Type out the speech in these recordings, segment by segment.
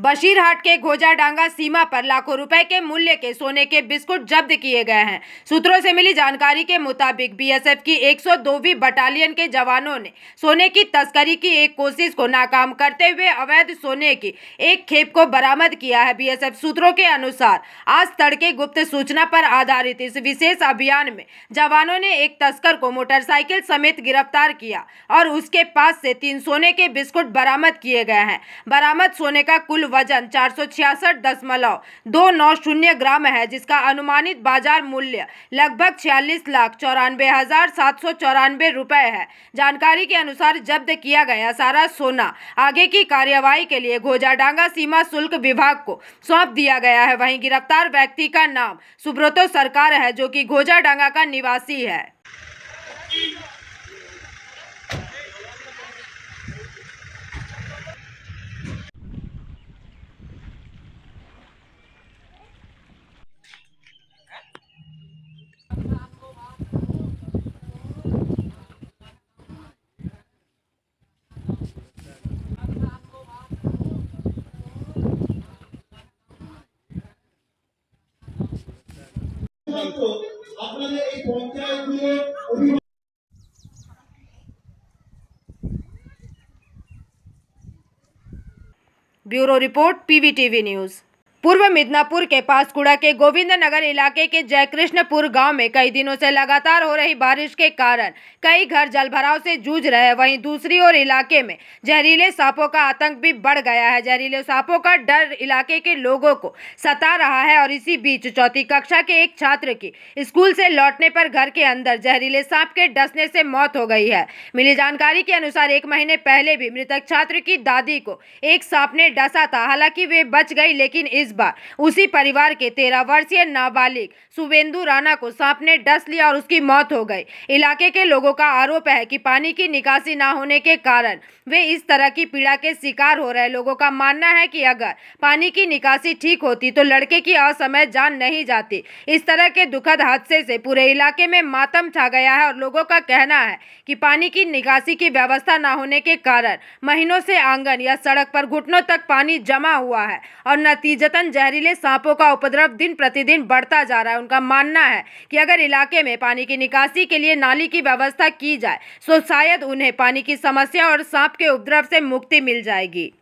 बशीरहाट के घोजाडांगा सीमा पर लाखों रुपए के मूल्य के सोने के बिस्कुट जब्त किए गए हैं। सूत्रों से मिली जानकारी के मुताबिक बीएसएफ की 102वीं बटालियन के जवानों ने सोने की तस्करी की एक कोशिश को नाकाम करते हुए अवैध सोने की एक खेप को बरामद किया है। बीएसएफ सूत्रों के अनुसार आज तड़के गुप्त सूचना पर आधारित इस विशेष अभियान में जवानों ने एक तस्कर को मोटरसाइकिल समेत गिरफ्तार किया और उसके पास से 3 सोने के बिस्कुट बरामद किए गए हैं। बरामद सोने का कुल वजन 466.290 ग्राम है, जिसका अनुमानित बाजार मूल्य लगभग 46,94,794 रुपए है। जानकारी के अनुसार जब्त किया गया सारा सोना आगे की कार्यवाही के लिए घोजाडांगा सीमा शुल्क विभाग को सौंप दिया गया है। वहीं गिरफ्तार व्यक्ति का नाम सुब्रतो सरकार है, जो कि घोजाडांगा का निवासी है। Bureau report PVTV news. पूर्व मिदनापुर के पास कुड़ा के गोविंद नगर इलाके के जयकृष्णपुर गांव में कई दिनों से लगातार हो रही बारिश के कारण कई घर जलभराव से जूझ रहे हैं। वहीं दूसरी ओर इलाके में जहरीले सांपों का आतंक भी बढ़ गया है। जहरीले सांपों का डर इलाके के लोगों को सता रहा है और इसी बीच चौथी कक्षा के एक छात्र की स्कूल से लौटने पर घर के अंदर जहरीले सांप के डसने से मौत हो गई है। मिली जानकारी के अनुसार 1 महीने पहले भी मृतक छात्र की दादी को एक सांप ने डसा था। हालांकि वे बच गई, लेकिन इस बार उसी परिवार के 13 वर्षीय नाबालिग शुभेंदु राणा को सांप ने डस लिया और उसकी मौत हो गई। इलाके के लोगों का आरोप है कि पानी की निकासी न होने के कारण वे इस तरह की पीड़ा के शिकार हो रहे हैं। लोगों का मानना है कि अगर पानी की निकासी ठीक होती तो लड़के की असमय जान नहीं जाती। इस तरह के दुखद हादसे से पूरे इलाके में मातम छा गया है और लोगों का कहना है कि पानी की निकासी की व्यवस्था न होने के कारण महीनों से आंगन या सड़क पर घुटनों तक पानी जमा हुआ है और नतीजतन जहरीले सांपों का उपद्रव दिन प्रतिदिन बढ़ता जा रहा है। उनका मानना है कि अगर इलाके में पानी की निकासी के लिए नाली की व्यवस्था की जाए तो शायद उन्हें पानी की समस्या और सांप के उपद्रव से मुक्ति मिल जाएगी।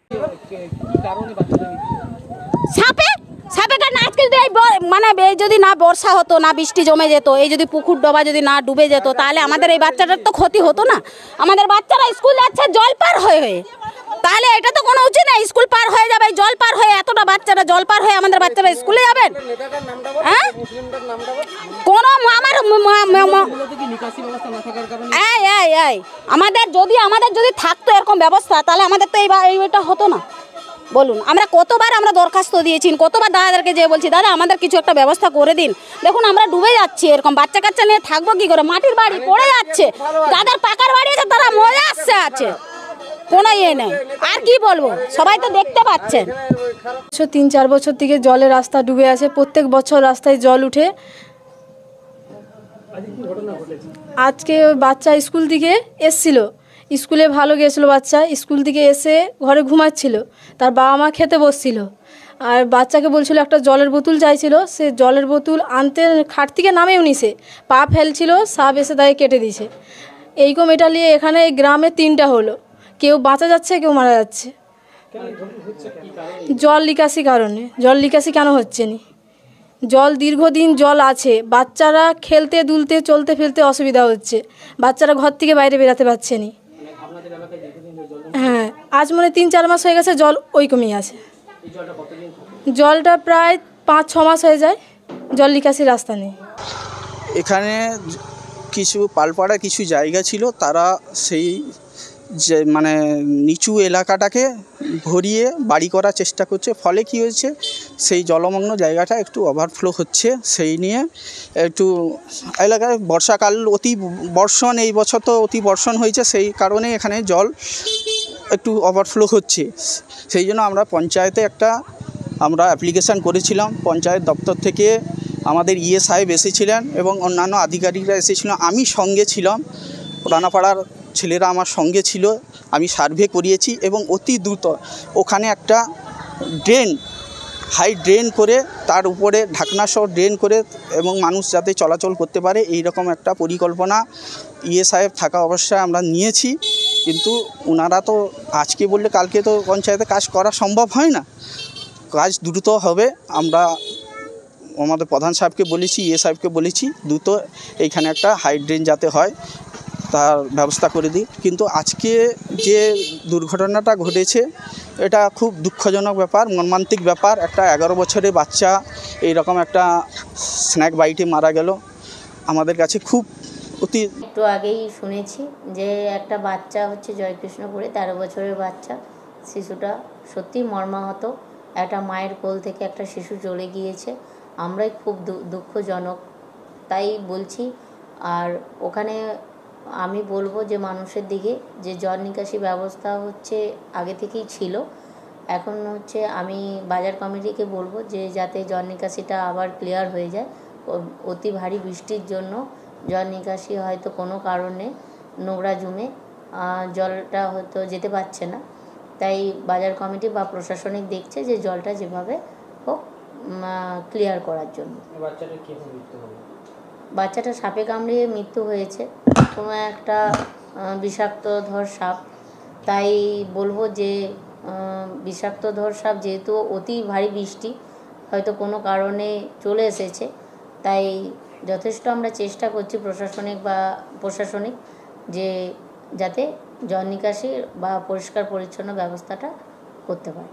মানে যদি না বর্ষা হতো, না বৃষ্টি জমে যেত, এই যদি পুকুর ডোবা যদি না ডুবে যেত, তাহলে আমাদের এই বাচ্চাটার তো ক্ষতি হতো না। আমাদের বাচ্চারা স্কুল যাচ্ছে জল পার হয়ে হয়ে, তাহলে এটা তো কোনো উচিত না। স্কুল পার হয়ে যাবে জল পার হয়ে, এতটা বাচ্চারা জল পার হয়ে আমাদের বাচ্চারা স্কুলে যাবেন? হ্যাঁ, কোনো আমাদের যদি থাকতো এরকম ব্যবস্থা, তাহলে আমাদের তো এইটা হতো না। বলুন, আমরা কতবার আমরা দরখাস্ত দিয়েছি, কতবার দাদাদেরকে যেয়ে বলছি দাদা আমাদের কিছু একটা ব্যবস্থা করে দিন। দেখুন আমরা ডুবে যাচ্ছি, এরকম বাচ্চা কাচ্চা নিয়ে থাকবো কি করে? মাটির বাড়ি পড়ে যাচ্ছে, যাদের পাকার বাড়ি আছে তারা মরে আছে, কোনো ইয়ে নেই। আর কি বলবো, সবাই তো দেখতে পাচ্ছেন। 3-4 বছর থেকে জলের রাস্তা ডুবে আছে, প্রত্যেক বছর রাস্তায় জল উঠে। আজকে বাচ্চা স্কুল থেকে এসছিল, স্কুলে ভালো গেছিলো বাচ্চা, স্কুল থেকে এসে ঘরে ঘুমাচ্ছিল, তার বাবা মা খেতে বসছিল আর বাচ্চাকে বলছিল একটা জলের বোতল চাইছিল। সে জলের বোতল আনতে খাট থেকে নামেও নিছে, পা ফেলছিল, সাপ এসে তাকে কেটে দিছে। এইরকম এটা নিয়ে এখানে এই গ্রামে 3টা হলো, কেউ বাঁচা যাচ্ছে, কেউ মারা যাচ্ছে। জল নিকাশি কারণে। জল নিকাশি কেন হচ্ছে না? জল দীর্ঘদিন জল আছে, বাচ্চারা খেলতে দুলতে চলতে ফেলতে অসুবিধা হচ্ছে, বাচ্চারা ঘর থেকে বাইরে বেরাতে পারছে না। হ্যাঁ, আজ মনে 3-4 মাস হয়ে গেছে জল ওইরকমই আছে। জলটা প্রায় 5-6 মাস হয়ে যায়, জল নিকাশির রাস্তা নেই। এখানে কিছু পালপাড়া কিছু জায়গা ছিল, তারা সেই যে মানে নিচু এলাকাটাকে ভরিয়ে বাড়ি করার চেষ্টা করছে। ফলে কি হয়েছে, সেই জলমগ্ন জায়গাটা একটু ওভারফ্লো হচ্ছে। সেই নিয়ে একটু এলাকায় বর্ষাকাল অতি বর্ষণ, এই বছর তো অতি বর্ষণ হয়েছে, সেই কারণে এখানে জল একটু ওভারফ্লো হচ্ছে। সেই জন্য আমরা পঞ্চায়েতে আমরা অ্যাপ্লিকেশান করেছিলাম। পঞ্চায়েত দপ্তর থেকে আমাদের ইয়ে সাহেব এসেছিলেন এবং অন্যান্য আধিকারিকরা এসেছিলেন, আমি সঙ্গে ছিলাম, রানাপাড়ার ছেলেরা আমার সঙ্গে ছিল। আমি সার্ভে করিয়েছি এবং অতি দ্রুত ওখানে একটা ড্রেন হাই ড্রেন করে তার উপরে ঢাকনা সহ ড্রেন করে এবং মানুষ যাতে চলাচল করতে পারে এই রকম একটা পরিকল্পনা সাহেব থাকা অবস্থায় আমরা নিয়েছি। কিন্তু ওনারা তো আজকে বললে কালকে তো পঞ্চায়েতে কাজ করা সম্ভব হয় না, কাজ দ্রুত হবে। আমরা আমাদের প্রধান সাহেবকে বলেছি, সাহেবকে বলেছি দ্রুত এইখানে একটা হাই ড্রেন যাতে হয় তার ব্যবস্থা করে দিই। কিন্তু আজকে যে দুর্ঘটনাটা ঘটেছে এটা খুব দুঃখজনক ব্যাপার, মর্মান্তিক ব্যাপার। একটা 11 বছরের বাচ্চা এইরকম একটা স্ন্যাক বাইটে মারা গেল, আমাদের কাছে খুব অতি। একটু আগেই শুনেছি যে একটা বাচ্চা হচ্ছে জয়কৃষ্ণপুরে 13 বছরের বাচ্চা, শিশুটা সত্যি মর্মাহত। একটা মায়ের কোল থেকে একটা শিশু চলে গিয়েছে, আমরাই খুব দুঃখজনক তাই বলছি। আর ওখানে আমি বলবো যে মানুষের দিকে যে জল নিকাশি ব্যবস্থা হচ্ছে আগে থেকেই ছিল, এখন হচ্ছে আমি বাজার কমিটিকে বলবো যে যাতে জল নিকাশিটা আবার ক্লিয়ার হয়ে যায়। অতি ভারী বৃষ্টির জন্য জল নিকাশি হয়তো কোনো কারণে নোংরা জমে জলটা হয়তো যেতে পারছে না, তাই বাজার কমিটি বা প্রশাসনিক দেখছে যে জলটা যেভাবে হোক ক্লিয়ার করার জন্য। বাচ্চাটা সাপে কামড়িয়ে মৃত্যু হয়েছে, কোনো একটা বিষাক্তধর সাপ। তাই বলবো যে বিষাক্তধর সাপ যেহেতু অতি ভারী বৃষ্টি হয়তো কোনো কারণে চলে এসেছে, তাই যথেষ্ট আমরা চেষ্টা করছি প্রশাসনিক যে যাতে জল নিকাশি বা পরিষ্কার পরিচ্ছন্ন ব্যবস্থাটা করতে পারে।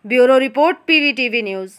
Bureau report PVTV news.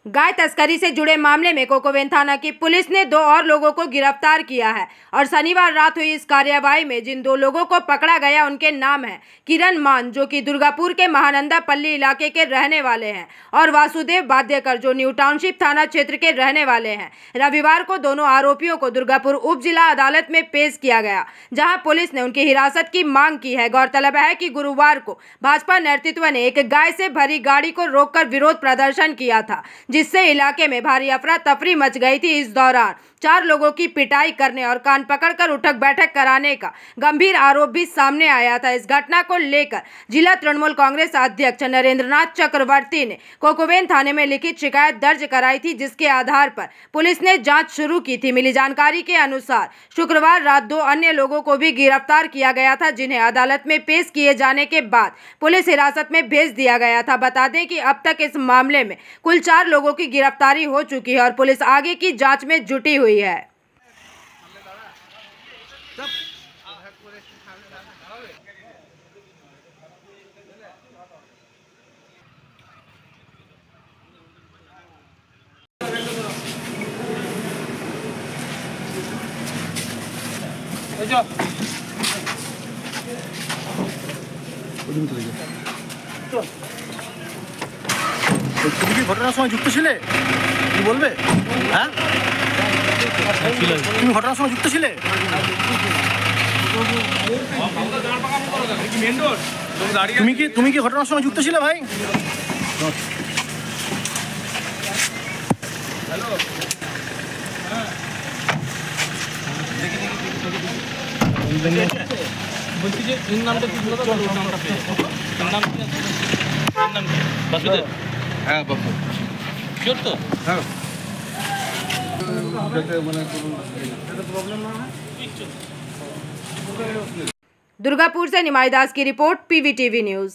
गाय तस्करी से जुड़े मामले में कोकोवेन थाना की पुलिस ने 2 और लोगों को गिरफ्तार किया है और शनिवार रात हुई इस कार्रवाई में जिन 2 लोगों को पकड़ा गया उनके नाम हैं किरण मान जो कि दुर्गापुर के महानंदा पल्ली इलाके के रहने वाले हैं और वासुदेव बाध्यकर जो न्यू टाउनशिप थाना क्षेत्र के रहने वाले हैं। रविवार को दोनों आरोपियों को दुर्गापुर उप जिला अदालत में पेश किया गया, जहां पुलिस ने उनकी हिरासत की मांग की है। गौरतलब है कि गुरुवार को भाजपा नेतृत्व ने एक गाय से भरी गाड़ी को रोककर विरोध प्रदर्शन किया था, जिससे इलाके में भारी अफरा तफरी मच गई थी। इस दौरान 4 लोगों की पिटाई करने और कान पकड़कर उठक बैठक कराने का गंभीर आरोप भी सामने आया था। इस घटना को लेकर जिला तृणमूल कांग्रेस अध्यक्ष नरेंद्रनाथ चक्रवर्ती ने कोकोवेन थाने में लिखित शिकायत दर्ज कराई थी, जिसके आधार पर पुलिस ने जांच शुरू की थी। मिली जानकारी के अनुसार शुक्रवार रात 2 अन्य लोगों को भी गिरफ्तार किया गया था, जिन्हें अदालत में पेश किए जाने के बाद पुलिस हिरासत में भेज दिया गया था। बता दें कि अब तक इस मामले में कुल 4 लोगों की गिरफ्तारी हो चुकी है और पुलिस आगे की जांच में जुटी हुई है। তুমি কি ঘটনার সময় যুক্ত ছিলে? কি বলবে? হ্যাঁ, তুমি ঘটনার সময় যুক্ত ছিলে? তুমি কি ঘটনার সময় যুক্ত ছিলে ভাই? বলছি যে এর নামটা কি বলতো? ওর নামটা পেয়ে নাম কি আছে? এর নাম কি? বাসুদেব। হ্যাঁ বাবু শিওর তো? হ্যাঁ दुर्गापुर से निमाई दास की report PVTV news.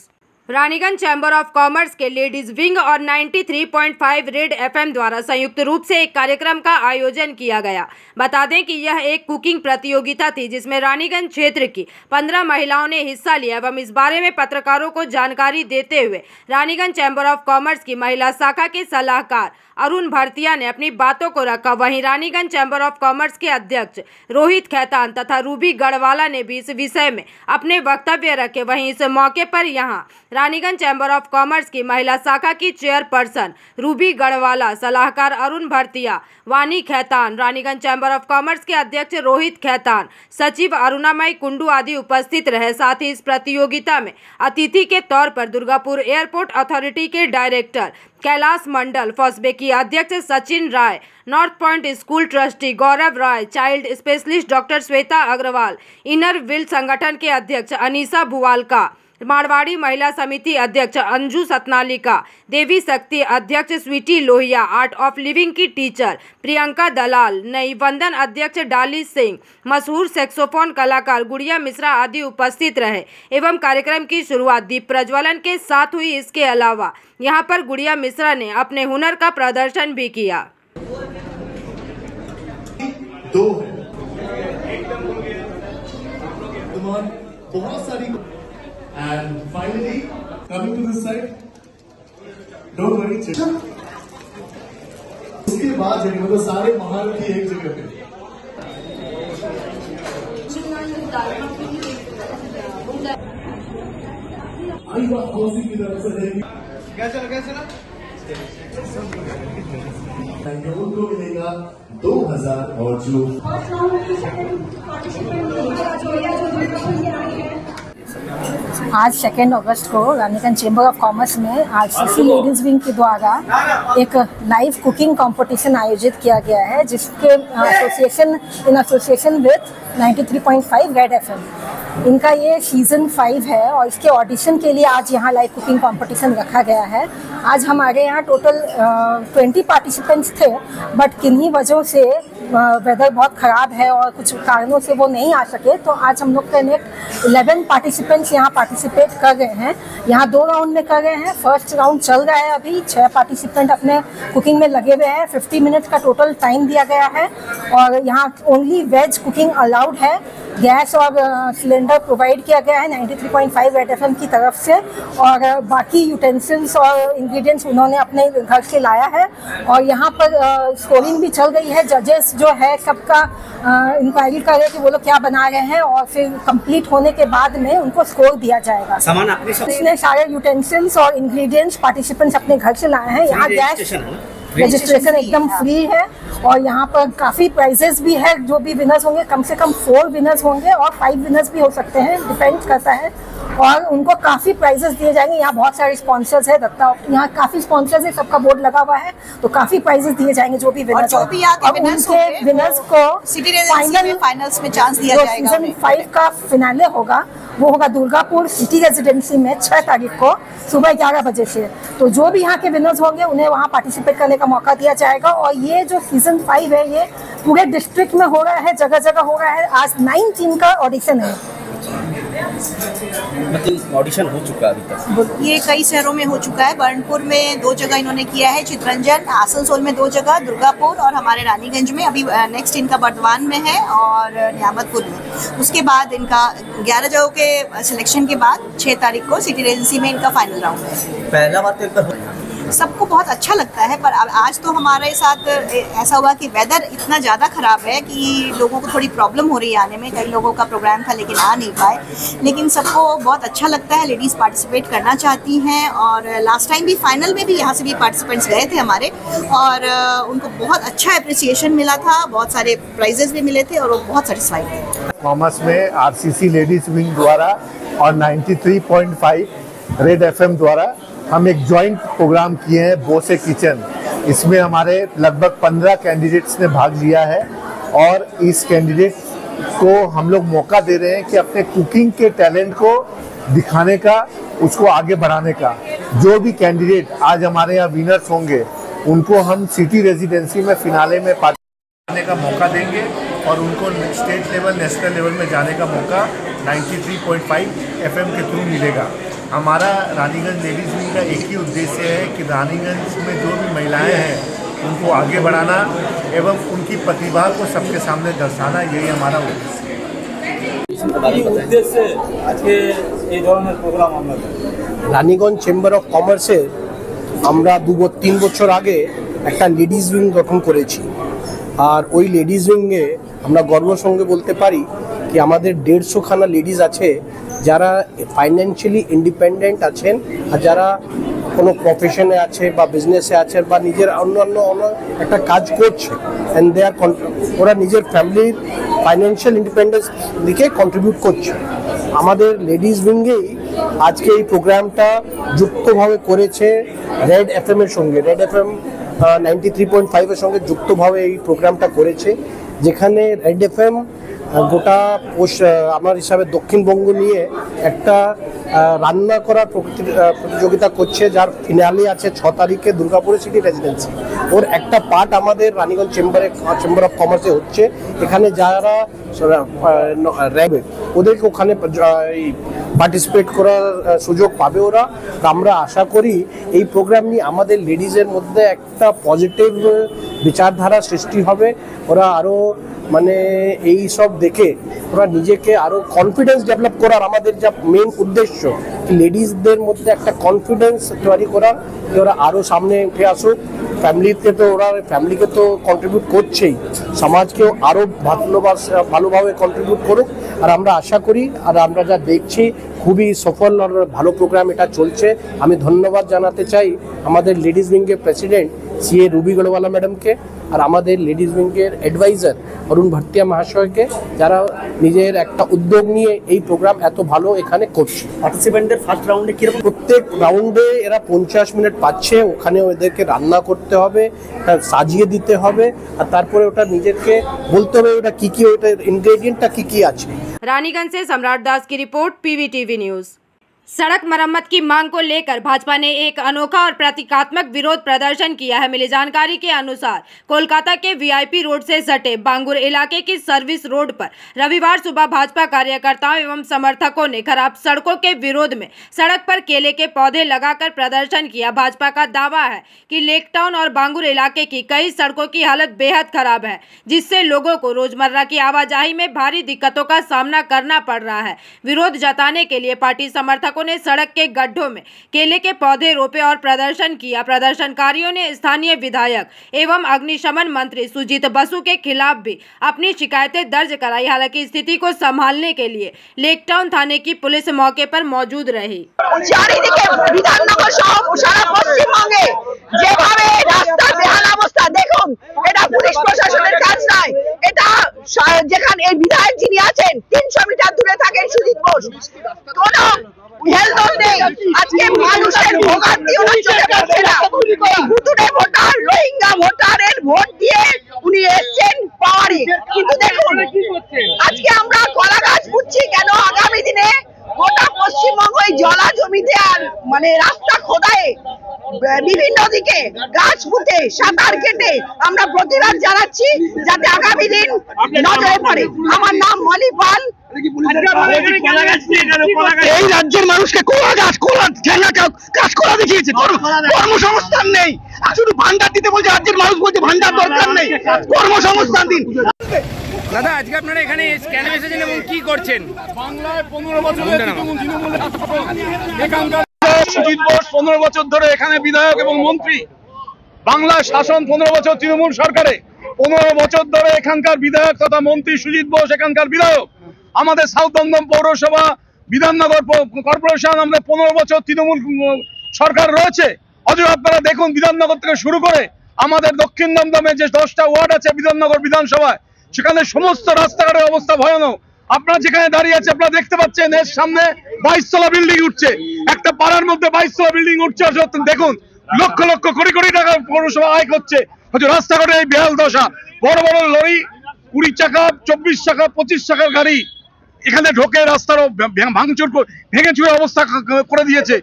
Raniganj chamber of commerce के लेडीज विंग और 93.5 रेड एफएम द्वारा संयुक्त रूप से एक कार्यक्रम का आयोजन किया गया। बता दें कि यह एक कुकिंग प्रतियोगिता थी, जिसमें रानीगंज क्षेत्र की 15 महिलाओं ने हिस्सा लिया एवं इस बारे में पत्रकारों को जानकारी देते हुए रानीगंज चैम्बर ऑफ कॉमर्स की महिला शाखा के सलाहकार अरुण भरतिया ने अपनी बातों को रखा। वहीं रानीगंज चैम्बर ऑफ कॉमर्स के अध्यक्ष रोहित खैतान तथा रूबी गढ़वाला ने भी इस विषय में अपने वक्तव्य रखे। वहीं इस मौके पर यहां रानीगंज चैम्बर ऑफ कॉमर्स की महिला शाखा की चेयरपर्सन रूबी गढ़वाला, सलाहकार अरुण भरतिया, वानी Khaitan, Raniganj chamber of commerce के अध्यक्ष रोहित खैतान, सचिव अरुणामयी कुंडू आदि उपस्थित रहे। साथ ही इस प्रतियोगिता में अतिथि के तौर पर दुर्गापुर एयरपोर्ट अथॉरिटी के डायरेक्टर कैलाश मंडल, फॉसबे की अध्यक्ष Sachin Rai, north point school trustee Gaurav Rai, child specialist doctor Shweta Agarwal, inner wheel संगठन के अध्यक्ष अनीसा भुवालका, मारवाड़ी महिला समिति अध्यक्ष अंजू सतनालिका, देवी शक्ति अध्यक्ष Sweety Lohia, art of living की टीचर प्रियंका दलाल, नई वंदन अध्यक्ष डाली सिंह, मशहूर सैक्सोफोन कलाकार गुड़िया मिश्रा आदि उपस्थित रहे एवं कार्यक्रम की शुरुआत दीप प्रज्वलन के साथ हुई। इसके अलावा यहां पर गुड़िया मिश्रा ने अपने हुनर का प्रदर्शन भी किया। बहुत सारी and finally coming to this side, don't worry, उसके बाद जब मतलब सारे महारथी एक जगह पे की तरफ से कैसे ना उनको मिलेगा 2000 और जो आज 2 अगस्त को रानीगंज चेंबर ऑफ कॉमर्स में आरसीसी लेडीज विंग के द्वारा एक लाइव कुकिंग कंपटीशन आयोजित किया गया है, जिसके एसोसिएशन विद 93.5 रेड एफएम। इनका ये सीज़न 5 है और इसके ऑडिशन के लिए आज यहाँ लाइव कुकिंग कंपटीशन रखा गया है। आज हमारे यहाँ टोटल 20 पार्टिसिपेंट्स थे, बट किन्हीं वजहों से वेदर बहुत ख़राब है और कुछ कारणों से वो नहीं आ सके, तो आज हम लोग का 11 पार्टिसिपेंट्स यहाँ पार्टिसिपेट कर रहे हैं। यहाँ 2 राउंड में कर रहे हैं। फर्स्ट राउंड चल रहा है अभी, 6 पार्टिसिपेंट अपने कुकिंग में लगे हुए हैं। 50 मिनट का टोटल टाइम दिया गया है और यहाँ ओनली वेज कुकिंग अलाउड है। गैस और सिलेंडर प्रोवाइड किया गया है 93.5 रेड एफएम की तरफ से, और बाकी यूटेंसिल्स और इंग्रेडिएंट्स उन्होंने अपने घर से लाया है। और यहाँ पर स्कोरिंग भी चल रही है। जजेस जो है सबका इंक्वायरी कर रहे हैं कि वो लोग क्या बना रहे हैं, और फिर कंप्लीट होने के बाद में उनको स्कोर दिया जाएगा। सामान इसने सारे यूटेंसिल्स और इंग्रेडिएंट्स पार्टिसिपेंट्स अपने घर से लाए हैं। यहाँ गैस रजिस्ट्रेशन एकदम फ्री है और यहाँ पर काफ़ी प्राइजेस भी है। जो भी विनर्स होंगे, कम से कम 4 विनर्स होंगे और 5 विनर्स भी हो सकते हैं, डिपेंड करता है। और उनको काफ़ी प्राइजेस दिए जाएंगे। यहाँ बहुत सारे स्पॉन्सर्स है, दत्ता यहाँ काफ़ी स्पॉन्सर्स है, सबका बोर्ड लगा हुआ है, तो काफ़ी प्राइजेस दिए जाएंगे जो भी विनर्स और उनके विनर्स को फाइनल्स में चांस दिया जाएगा। सीजन 5 का फिनाले होगा, वो होगा दुर्गापुर सिटी रेजिडेंसी में 6 तारीख को सुबह 11 बजे से। तो जो भी यहाँ के विनर्स होंगे उन्हें वहाँ पार्टिसिपेट करने का मौका दिया जाएगा। और ये जो सीजन 5 है ये पूरे डिस्ट्रिक्ट में हो रहा है, जगह जगह हो रहा है। आज 9 टीम का ऑडिशन है। मतलब ऑडिशन हो चुका है अभी तक? ये कई शहरों में हो चुका है। बर्नपुर में 2 जगह इन्होंने किया है, चितरंजन, आसनसोल में 2 जगह, दुर्गापुर और हमारे रानीगंज में। अभी नेक्स्ट इनका बर्दवान में है और नियामतपुर में। उसके बाद इनका 11 जगहों के सिलेक्शन के बाद 6 तारीख को सिटी रेजिडेंसी में इनका फाइनल राउंड है। पहला बात तो सबको बहुत अच्छा लगता है, पर आज तो हमारे साथ ऐसा हुआ कि वेदर इतना ज़्यादा ख़राब है कि लोगों को थोड़ी प्रॉब्लम हो रही है आने में। कई लोगों का प्रोग्राम था लेकिन आ नहीं पाए, लेकिन सबको बहुत अच्छा लगता है। लेडीज़ पार्टिसिपेट करना चाहती हैं और लास्ट टाइम भी फाइनल में भी यहाँ से भी पार्टिसिपेंट्स गए थे हमारे, और उनको बहुत अच्छा अप्रिसिएशन मिला था, बहुत सारे प्राइजेस भी मिले थे और वो बहुत सेटिस्फाइड थे। कॉमर्स में आरसीसी लेडीज़ विंग द्वारा और 93.5 रेड एफएम द्वारा हम एक जॉइंट प्रोग्राम किए हैं, बोसे किचन। इसमें हमारे लगभग 15 कैंडिडेट्स ने भाग लिया है और इस कैंडिडेट को हम लोग मौका दे रहे हैं कि अपने कुकिंग के टैलेंट को दिखाने का, उसको आगे बढ़ाने का। जो भी कैंडिडेट आज हमारे यहाँ विनर्स होंगे उनको हम सिटी रेजिडेंसी में फिनाले में पार्टिसिपेट करने का मौका देंगे और उनको स्टेट लेवल, नेशनल लेवल में जाने का मौका 93.5 एफएम के थ्रू मिलेगा। हमारा रानीगंज लेडीज़ विंग का एक ही उद्देश्य है कि रानीगंज में जो भी महिलाएं हैं उनको आगे बढ़ाना एवं उनकी प्रतिभा को सबके सामने दर्शाना, यही हमारा उद्देश्य है। रानीगंज চেম্বার অফ কমার্সে আমরা 2-3 বছর আগে একটা লেডিজ উইং গঠন করেছি, আর ওই লেডিজ উইংয়ে আমরা গর্বের সঙ্গে বলতে পারি কি আমাদের 150 খানা লেডিজ আছে যারা ফাইন্যান্সিয়ালি ইন্ডিপেন্ডেন্ট আছেন, আর যারা কোনো প্রফেশনে আছে বা বিজনেসে আছে বা নিজের অন্য একটা কাজ করছে, অ্যান্ড দে আর ওরা নিজের ফ্যামিলির ফাইন্যান্সিয়াল ইন্ডিপেন্ডেন্স দিকে কন্ট্রিবিউট করছে। আমাদের লেডিজ উইংয়েই আজকে এই প্রোগ্রামটা যুক্তভাবে করেছে রেড এফএম এর সঙ্গে। রেড এফএম 93.5 এর সঙ্গে যুক্তভাবে এই প্রোগ্রামটা করেছে, যেখানে রেড এফএম গোটা আমার হিসাবে দক্ষিণবঙ্গ নিয়ে একটা রান্না করার প্রতিযোগিতা করছে, যার ফিনালি আছে 6 তারিখে দুর্গাপুরে সিটি রেজিডেন্সি। ওর একটা পার্ট আমাদের রানীগঞ্জ চেম্বার অফ কমার্সে হচ্ছে। এখানে যারা র্যাবে ওদেরকে ওখানে পার্টিসিপেট করার সুযোগ পাবে ওরা। আমরা আশা করি এই প্রোগ্রাম নিয়ে আমাদের লেডিজের মধ্যে একটা পজিটিভ বিচারধারা সৃষ্টি হবে। ওরা আরও মানে এই সব দেখে ওরা নিজেকে আরও কনফিডেন্স ডেভেলপ করার, আমাদের যা মেন উদ্দেশ্য লেডিসদের মধ্যে একটা কনফিডেন্স তৈরি করার, যে ওরা আরও সামনে উঠে আসুক। ফ্যামিলিকে তো কন্ট্রিবিউট করছেই, সমাজকেও আরও ভালোভাবে কন্ট্রিবিউট করুক। আর আমরা আশা করি, আর আমরা যা দেখছি খুবই সফল আর ভালো প্রোগ্রাম এটা চলছে। আমি ধন্যবাদ জানাতে চাই আমাদের লেডিস উইংয়ের প্রেসিডেন্ট CA রুবি গড়ওয়ালা ম্যাডামকে, আর আমাদের লেডিস উইংয়ের অ্যাডভাইজার অরুণ ভাটিয়া মহাশয়কে, যারা নিজের একটা উদ্যোগ নিয়ে এই প্রোগ্রাম এত ভালো এখানে করছে। পার্টিসিপেন্টদের ফার্স্ট রাউন্ডে কিরকম? প্রত্যেক রাউন্ডে এরা 50 মিনিট পাচ্ছে। ওখানে ওদেরকে রান্না করতে হবে, সাজিয়ে দিতে হবে, আর তারপরে ওটা নিজেকে বলতে হবে ওটা কি কি, ওটার ইনগ্রেডিয়েন্টটা কি কি আছে। रानीगंज से सम्राट दास की रिपोर्ट, PVTV न्यूज। सड़क मरम्मत की मांग को लेकर भाजपा ने एक अनोखा और प्रतीकात्मक विरोध प्रदर्शन किया है। मिली जानकारी के अनुसार कोलकाता के VIP रोड से सटे बांगुर इलाके की सर्विस रोड पर रविवार सुबह भाजपा कार्यकर्ताओं एवं समर्थकों ने खराब सड़कों के विरोध में सड़क पर केले के पौधे लगाकर प्रदर्शन किया। भाजपा का दावा है कि लेक टाउन और बांगुर इलाके की कई सड़कों की हालत बेहद खराब है, जिससे लोगों को रोजमर्रा की आवाजाही में भारी दिक्कतों का सामना करना पड़ रहा है। विरोध जताने के लिए पार्टी समर्थक ने सड़क के गड्ढों में केले के पौधे रोपे और प्रदर्शन किया। प्रदर्शनकारियों ने स्थानीय विधायक एवं अग्निशमन मंत्री सुजीत बसु के खिलाफ भी अपनी शिकायतें दर्ज कराई। हालांकि स्थिति को संभालने के लिए लेक टाउन थाने की पुलिस मौके पर मौजूद रही। চারিদিকে বিধাননগর সহ সারা পশ্চিমবঙ্গে যেভাবে রাস্তার বেহাল অবস্থা, দেখুন এটা পুলিশ প্রশাসনের কাজ নয়, এটা যেখানে এই বিধায়ক যিনি আছেন 300 মিটার দূরে থাকেন সুজিত বোস, কোন হেলদোল নেই। আজকে মানুষের ভোগান্তি ওনার চোখে পড়ছে না। এই ভুতুড়ে ভোটার, রোহিঙ্গা ভোটারের ভোট দিয়ে উনি এসছেন পাওয়ারে, কিন্তু দেখুন আজকে আমরা কলা গাছ পুঁতছি কেন? আগামী দিনে গোটা পশ্চিমবঙ্গ এই জলা জমিতে আর মানে রাস্তা খোদায়ে বিভিন্ন দিকে গাছ পুঁতে সাঁতার কেটে আমরা প্রতিবাদ জানাচ্ছি, যাতে আগামী দিন নজরে পড়ে। আমার নাম মলি পাল। এই রাজ্যের মানুষকে কাজ করা দেখিয়েছে, কর্মসংস্থান নেই। শুধু ভান্ডার দিতে বলছে, রাজ্যের মানুষ বলছে ভান্ডার দরকার নেই, কর্মসংস্থান দিন। দাদা, আজকে আপনারা এখানে কেন এসেছেন এবং কি করছেন? বাংলায় 15 বছর সুজিত বোস 15 বছর ধরে এখানে বিধায়ক এবং মন্ত্রী। বাংলার শাসন 15 বছর তৃণমূল সরকারে, 15 বছর ধরে এখানকার বিধায়ক তথা মন্ত্রী সুজিত বোস এখানকার বিধায়ক। আমাদের সাউথ দমদম পৌরসভা, বিধাননগর কর্পোরেশন, আমরা 15 বছর তৃণমূল সরকার রয়েছে। অথচ আপনারা দেখুন, বিধাননগর থেকে শুরু করে আমাদের দক্ষিণ দমদমে যে 10টা ওয়ার্ড আছে বিধাননগর বিধানসভায়, সেখানে সমস্ত রাস্তাঘাটের অবস্থা ভয়ানক। আপনারা যেখানে দাঁড়িয়ে আছে আপনারা দেখতে পাচ্ছেন, এর সামনে 22 তলা বিল্ডিং উঠছে। একটা পাড়ার মধ্যে 22 তলা বিল্ডিং উঠছে। দেখুন, লক্ষ লক্ষ কোটি কোটি টাকা পৌরসভা আয় করছে, রাস্তাঘাটে এই বেহাল দশা। বড় বড় লরি 20 চাকা, 24 চাকা, 25 চাকার গাড়ি এখানে ঢোকে, রাস্তার ভাঙচুর ভেঙে চুরে অবস্থা করে দিয়েছে।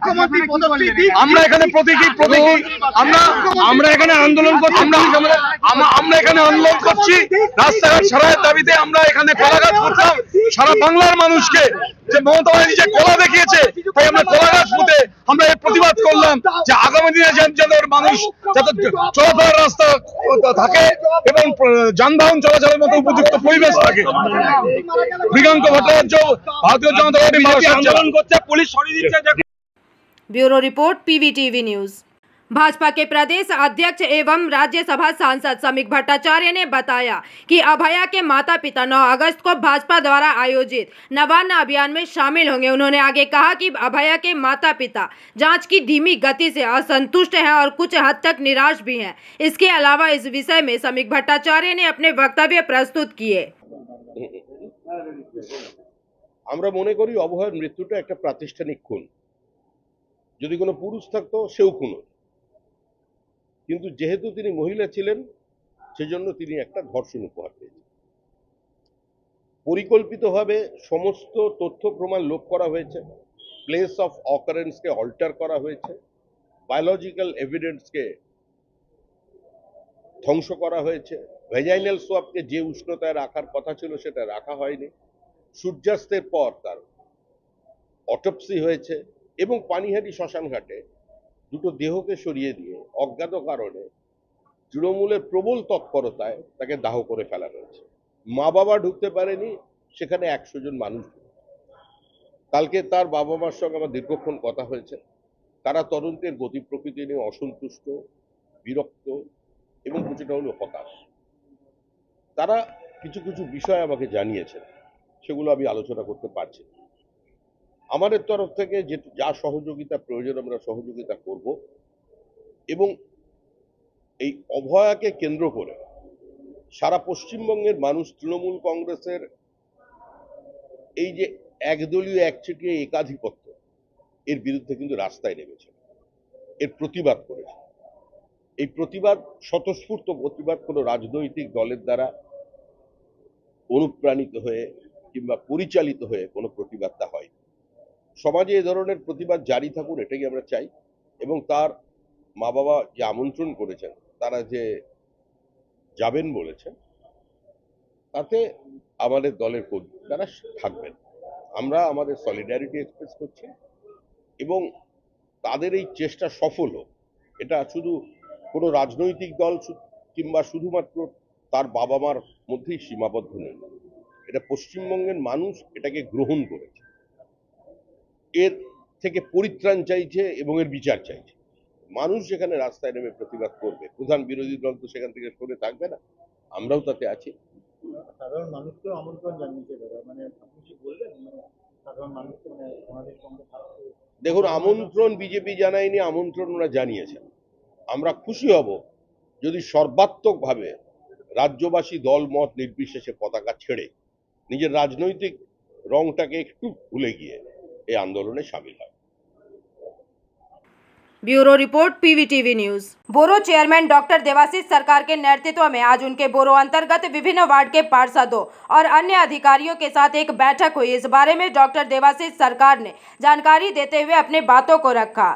আমরা এখানে আমরা এখানে আন্দোলন করছি, আমরা এখানে আন্দোলন করছি রাস্তাঘাট সারাইয়ের দাবিতে। আমরা এখানে কলা গাছ পুঁতলাম সারা বাংলার মানুষকে, যে মমতা ব্যানার্জি যে কলা দেখিয়েছে, তাই আমরা কলা গাছ পুঁতে আমরা এর প্রতিবাদ করলাম, যে আগামী দিনে যেন মানুষ যাতে চলাফেরার রাস্তা থাকে এবং যানবাহন চলাচলের মতো উপযুক্ত পরিবেশ থাকে। মৃগাঙ্ক ভট্টাচার্য ভারতীয় জনতা পার্টি আন্দোলন করছে, পুলিশ সরিয়ে দিচ্ছে। Bureau report, PVTV news. Bhajpa के प्रदेश अध्यक्ष एवं राज्यसभा सांसद समीक भट्टाचार्य ने बताया कि अभया के माता पिता 9 अगस्त को भाजपा द्वारा आयोजित नवान्न अभियान में शामिल होंगे। उन्होंने आगे कहा कि अभया के माता पिता जांच की धीमी गति से असंतुष्ट हैं और कुछ हद तक निराश भी हैं। इसके अलावा इस विषय में समीक भट्टाचार्य ने अपने वक्तव्य प्रस्तुत किए। আমরা মনে করি অভয়ার মৃত্যুটা একটা প্রাতিষ্ঠানিক খুন। যদি কোনো পুরুষ থাকতো সেও খুন হতো, কিন্তু যেহেতু তিনি মহিলা ছিলেন সেজন্য তিনি একটা ধর্ষণ উপহার পেয়েছেন। পরিকল্পিতভাবে সমস্ত তথ্য প্রমাণ লোপ করা হয়েছে, প্লেস অফ অকারেন্সকে অল্টার করা হয়েছে, বায়োলজিক্যাল এভিডেন্সকে ধ্বংস করা হয়েছে, ভেজাইনাল সোয়াবকে যে উষ্ণতায় রাখার কথা ছিল সেটা রাখা হয়নি, সূর্যাস্তের পর তার অটপসি হয়েছে এবং পানিহাটি শ্মশান ঘাটে দুটো দেহকে সরিয়ে দিয়ে অজ্ঞাত কারণে তৃণমূলের প্রবল তৎপরতায় তাকে দাহ করে ফেলা হয়েছে। মা বাবা ঢুকতে পারেনি, সেখানে 100 জন মানুষ। কালকে তার বাবা মার সঙ্গে আমার দীর্ঘক্ষণ কথা হয়েছে। তারা তদন্তের গতি প্রকৃতি নিয়ে অসন্তুষ্ট, বিরক্ত এবং কিছুটা হলেও হতাশ। তারা কিছু কিছু বিষয় আমাকে জানিয়েছেন, সেগুলো আমি আলোচনা করতে পারছি। আমাদের তরফ থেকে যে যা সহযোগিতা প্রয়োজন আমরা সহযোগিতা করব এবং এই অভয়াকে কেন্দ্র করে সারা পশ্চিমবঙ্গের মানুষ তৃণমূল কংগ্রেসের এই যে একদলীয় একচেটিয়া একাধিপত্য, এর বিরুদ্ধে কিন্তু রাস্তায় নেমেছে, এর প্রতিবাদ করেছে। এই প্রতিবাদ স্বতঃস্ফূর্ত প্রতিবাদ কোনো রাজনৈতিক দলের দ্বারা অনুপ্রাণিত হয়ে কিংবা পরিচালিত হয়ে কোনো প্রতিবাদটা হয়। সমাজে এ ধরনের প্রতিবাদ জারি থাকুন, এটাই আমরা চাই। এবং তার মা বাবা যে আমন্ত্রণ করেছেন, তারা যে যাবেন বলেছেন, তাতে আমাদের দলের কর্মীরা থাকবেন। আমরা আমাদের সলিডারিটি এক্সপ্রেস করছি এবং তাদের এই চেষ্টা সফল হোক, এটা শুধু কোনো রাজনৈতিক দল কিংবা শুধুমাত্র তার বাবা মার মধ্যেই সীমাবদ্ধ নেই। এটা পশ্চিমবঙ্গের মানুষ এটাকে গ্রহণ করেছে, এর থেকে পরিত্রাণ চাইছে এবং এর বিচার চাইছে। মানুষ যেখানে রাস্তায় নেমে প্রতিবাদ করবে, প্রধান বিরোধী দল তো সেখান থেকে সরে থাকবে না, আমরাও তাতে আছি। সাধারণ মানুষকেও আমন্ত্রণ জানিয়েছে দাদা, মানে আপনি কি বলবেন, মানে সাধারণ মানুষকে মানে আমাদের সঙ্গে থাকতে? দেখুন, আমন্ত্রণ বিজেপি জানায়নি, আমন্ত্রণ ওরা জানিয়েছেন। আমরা খুশি হব যদি সর্বাত্মকভাবে রাজ্যবাসী দল মত নির্বিশেষে পতাকা ছেড়ে নিজের রাজনৈতিক রংটাকে একটু ভুলে গিয়ে এই আন্দোলনে शामिल হয়। Bureau report PVTV news. Borough chairman doctor Debashish Sarkar के नेतृत्व में आज उनके बोरो अंतर्गत विभिन्न वार्ड के पार्षदों और अन्य अधिकारियों के साथ एक बैठक हुई। इस बारे में डॉक्टर देवाशीष सरकार ने जानकारी देते हुए अपने बातों को रखा।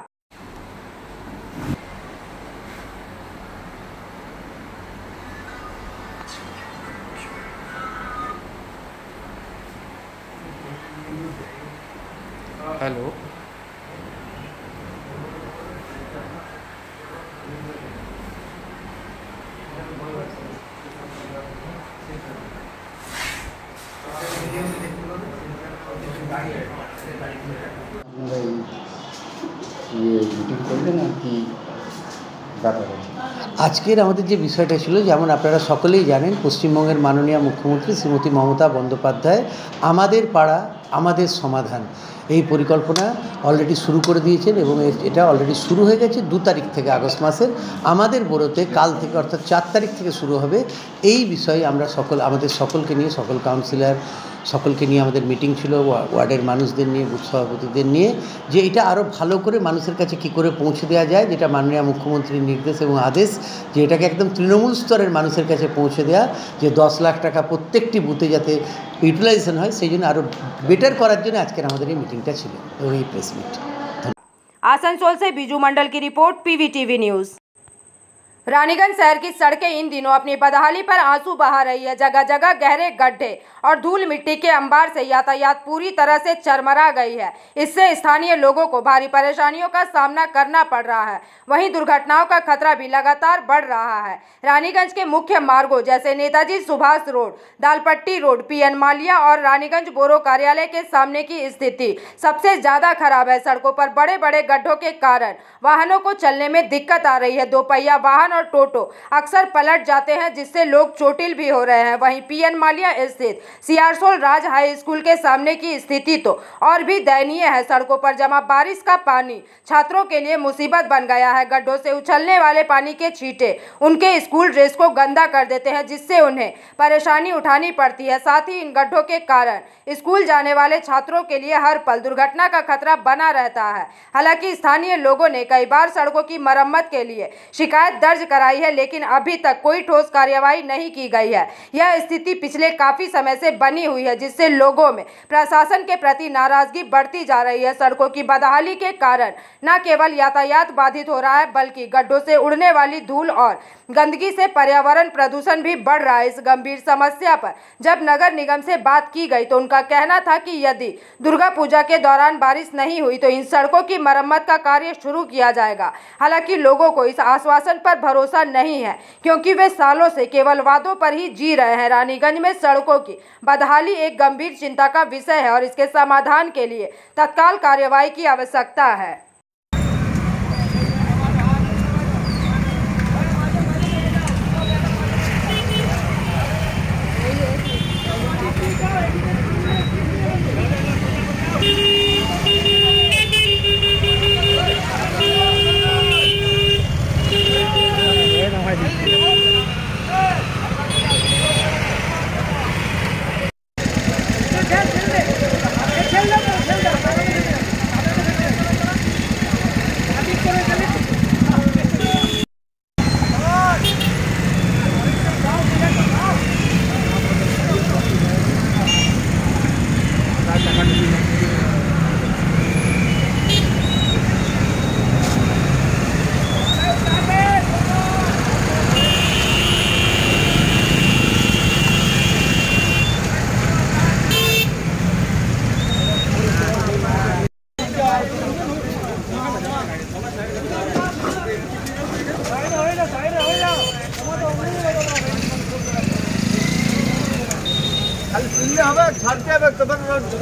हेलो, আজকের আমাদের যে বিষয়টা ছিল, যেমন আপনারা সকলেই জানেন, পশ্চিমবঙ্গের মাননীয় মুখ্যমন্ত্রী শ্রীমতী মমতা বন্দ্যোপাধ্যায় আমাদের পাড়া আমাদের সমাধান এই পরিকল্পনা অলরেডি শুরু করে দিয়েছেন এবং এটা অলরেডি শুরু হয়ে গেছে 2 তারিখ থেকে আগস্ট মাসের। আমাদের বোরোতে কাল থেকে অর্থাৎ 4 তারিখ থেকে শুরু হবে। এই বিষয়ে আমরা আমাদের সকলকে নিয়ে, সকল কাউন্সিলর সকলকে নিয়ে আমাদের মিটিং ছিল, ওয়ার্ডের মানুষদের নিয়ে, বুথ সভাপতিদের নিয়ে, যে এটা আরও ভালো করে মানুষের কাছে কী করে পৌঁছে দেওয়া যায়, যেটা মাননীয় মুখ্যমন্ত্রীর নির্দেশ এবং আদেশ, যে এটাকে একদম তৃণমূল স্তরের মানুষের কাছে পৌঁছে দেওয়া, যে 10 লাখ টাকা প্রত্যেকটি বুথে যাতে ইউটিলাইজেশন হয়, সেই জন্য আরও বেটার করার জন্য আজকের আমাদের এই মিটিংটা ছিল এবং এই প্রেস মিট। आसनसोल से बीजू मंडल की रिपोर्ट पीवीटीवी न्यूज। रानीगंज शहर की सड़कें इन दिनों अपनी बदहाली पर आंसू बहा रही है। जगह जगह गहरे गड्ढे और धूल मिट्टी के अंबार से यातायात पूरी तरह से चरमरा गई है। इससे स्थानीय लोगों को भारी परेशानियों का सामना करना पड़ रहा है। वहीं दुर्घटनाओं का खतरा भी लगातार बढ़ रहा है। रानीगंज के मुख्य मार्गों जैसे Netaji Subhash road, Dalpatti road, PN Malia और रानीगंज बोरो कार्यालय के सामने की स्थिति सबसे ज्यादा खराब है। सड़कों पर बड़े बड़े गड्ढों के कारण वाहनों को चलने में दिक्कत आ रही है। 2 पहिया वाहन और टोटो अक्सर पलट जाते हैं, जिससे लोग चोटिल भी हो रहे हैं। वहीं पीएन मालिया स्थित सियारसोल राज हाई स्कूल के सामने की स्थिति तो और भी दयनीय है। सड़कों पर जमा बारिश का पानी छात्रों के लिए मुसीबत बन गया है। गड्ढों से उछलने वाले पानी के छींटे उनके स्कूल ड्रेस को गंदा कर देते हैं, जिससे उन्हें परेशानी उठानी पड़ती है। साथ ही इन गड्ढों के कारण स्कूल जाने वाले छात्रों के लिए हर पल दुर्घटना का खतरा बना रहता है। हालांकि स्थानीय लोगों ने कई बार सड़कों की मरम्मत के लिए शिकायत दर्ज कराई है, लेकिन अभी तक कोई ठोस कार्यवाही नहीं की गई है। यह स्थिति पिछले काफी समय से बनी हुई है, जिससे लोगों में प्रशासन के प्रति नाराजगी बढ़ती जा रही है। सड़कों की बदहाली के कारण न केवल यातायात बाधित हो रहा है, बल्कि गड्ढों से उड़ने वाली धूल और गंदगी से पर्यावरण प्रदूषण भी बढ़ रहा है। इस गंभीर समस्या पर जब नगर निगम से बात की गई तो उनका कहना था कि यदि दुर्गा पूजा के दौरान बारिश नहीं हुई तो इन सड़कों की मरम्मत का कार्य शुरू किया जाएगा। हालांकि लोगों को इस आश्वासन पर भरोसा नहीं है, क्योंकि वे सालों से केवल वादों पर ही जी रहे हैं। रानीगंज में सड़कों की बदहाली एक गंभीर चिंता का विषय है और इसके समाधान के लिए तत्काल कार्यवाही की आवश्यकता है।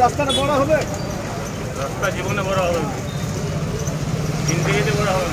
রাস্তা বড় হবে, রাস্তা জীবনে বড় হবে, জিন্দেগিতে বড় হবে।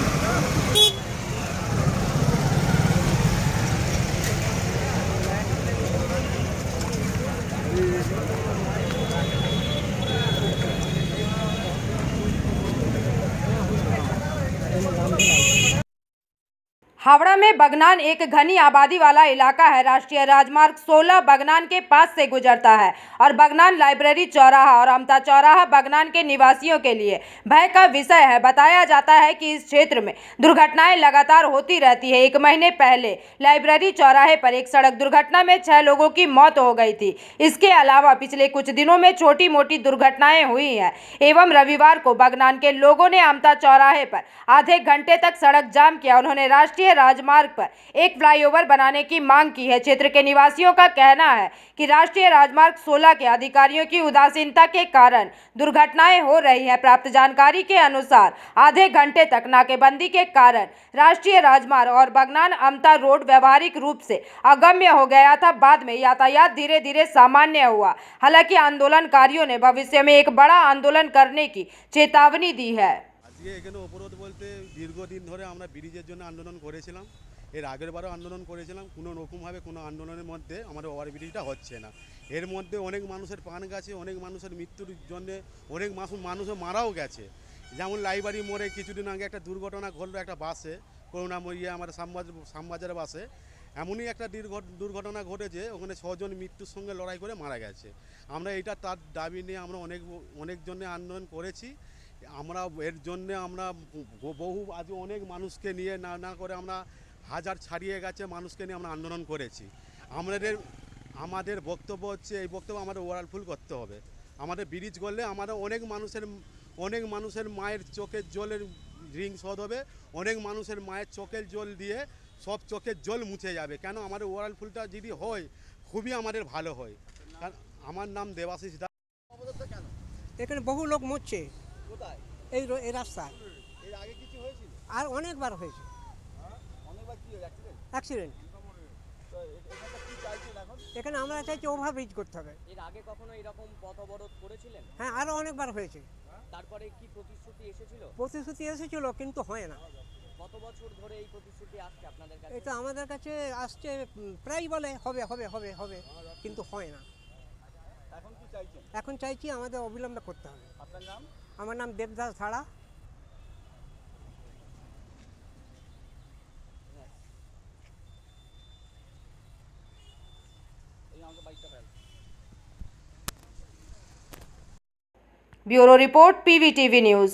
हावड़ा में बगनान एक घनी आबादी वाला इलाका है। राष्ट्रीय राजमार्ग 16 बगनान के पास से गुजरता है और बगनान लाइब्रेरी चौराहा और अमता चौराहा बगनान के निवासियों के लिए भय का विषय है। बताया जाता है कि इस क्षेत्र में दुर्घटनाएं लगातार होती रहती है। 1 महीने पहले लाइब्रेरी चौराहे पर एक सड़क दुर्घटना में 6 लोगों की मौत हो गई थी। इसके अलावा पिछले कुछ दिनों में छोटी मोटी दुर्घटनाएं हुई हैं एवं रविवार को बगनान के लोगों ने अमता चौराहे पर आधे घंटे तक सड़क जाम किया। उन्होंने राष्ट्रीय राजमार्ग पर एक फ्लाईओवर बनाने की मांग की है। क्षेत्र के निवासियों का कहना है कि राष्ट्रीय राजमार्ग 16 के अधिकारियों की उदासीनता के कारण दुर्घटनाएं हो रही हैं। प्राप्त जानकारी के अनुसार आधे घंटे तक नाकेबंदी के कारण राष्ट्रीय राजमार्ग और बगनान अमता रोड व्यवहारिक रूप से अगम्य हो गया था। बाद में यातायात धीरे धीरे सामान्य हुआ। हालांकि आंदोलनकारियों ने भविष्य में एक बड़ा आंदोलन करने की चेतावनी दी है। এখানে অবরোধ বলতে দীর্ঘদিন ধরে আমরা ব্রিজের জন্য আন্দোলন করেছিলাম। এর আগের বারও আন্দোলন করেছিলাম। কোনো রকমভাবে কোনো আন্দোলনের মধ্যে আমাদের ওভারব্রিজটা হচ্ছে না। এর মধ্যে অনেক মানুষের প্রাণ গেছে, অনেক মানুষের মৃত্যুর জন্য অনেক মানুষও মারাও গেছে। যেমন লাইব্রেরি মোড়ে কিছুদিন আগে একটা দুর্ঘটনা ঘটলো একটা বাসে, করুণাময়ী আমার শ্যামবাজারের বাসে। এমনই একটা দুর্ঘটনা ঘটেছে, ওখানে 6 জন মৃত্যুর সঙ্গে লড়াই করে মারা গেছে। আমরা এটা তার দাবি নিয়ে আমরা অনেক জনে আন্দোলন করেছি। আমরা এর জন্য আমরা বহু আজ অনেক মানুষকে নিয়ে না করে আমরা হাজার ছাড়িয়ে গেছে মানুষকে নিয়ে আমরা আন্দোলন করেছি। আমাদের বক্তব্য হচ্ছে এই বক্তব্য আমাদের ওভারফুল করতে হবে। আমাদের ব্রিজ করলে আমাদের অনেক মানুষের মায়ের চোখের জলের ঋণ শোধ হবে। অনেক মানুষের মায়ের চোখের জল দিয়ে সব চোখের জল মুছে যাবে। কেন আমাদের ওভারফুলটা যদি হয় খুবই আমাদের ভালো হয়। আমার নাম দেবাশিস দাস। এখানে বহু লোক মরছে এই রাস্তায়। এর আগে কিছু হয়েছিল? আর অনেকবার হয়েছে। অনেকবার কি অ্যাক্সিডেন্ট। তো এখানে কি চাইছেন এখন? এখানে আমরা চাইছি ওভারব্রিজ করতে হবে। এর আগে কখনো এরকম পথ অবরোধ করেছিলেন? হ্যাঁ, আরও অনেকবার হয়েছে। তারপরে কি প্রতিশ্রুতি এসেছিল? প্রতিশ্রুতি এসেছিল কিন্তু হয় না। কত বছর ধরে এই প্রতিশ্রুতি আসছে আপনাদের কাছে? এটা আমাদের কাছে আসছে প্রায় বলে হবে হবে হবে হবে, কিন্তু হয় না। এখন কি চাইছেন? এখন চাইছি আমাদের অবিলম্বে করতে হবে। আপনার নাম? আমার নাম Devdas Dhara. Bureau report PVTV news.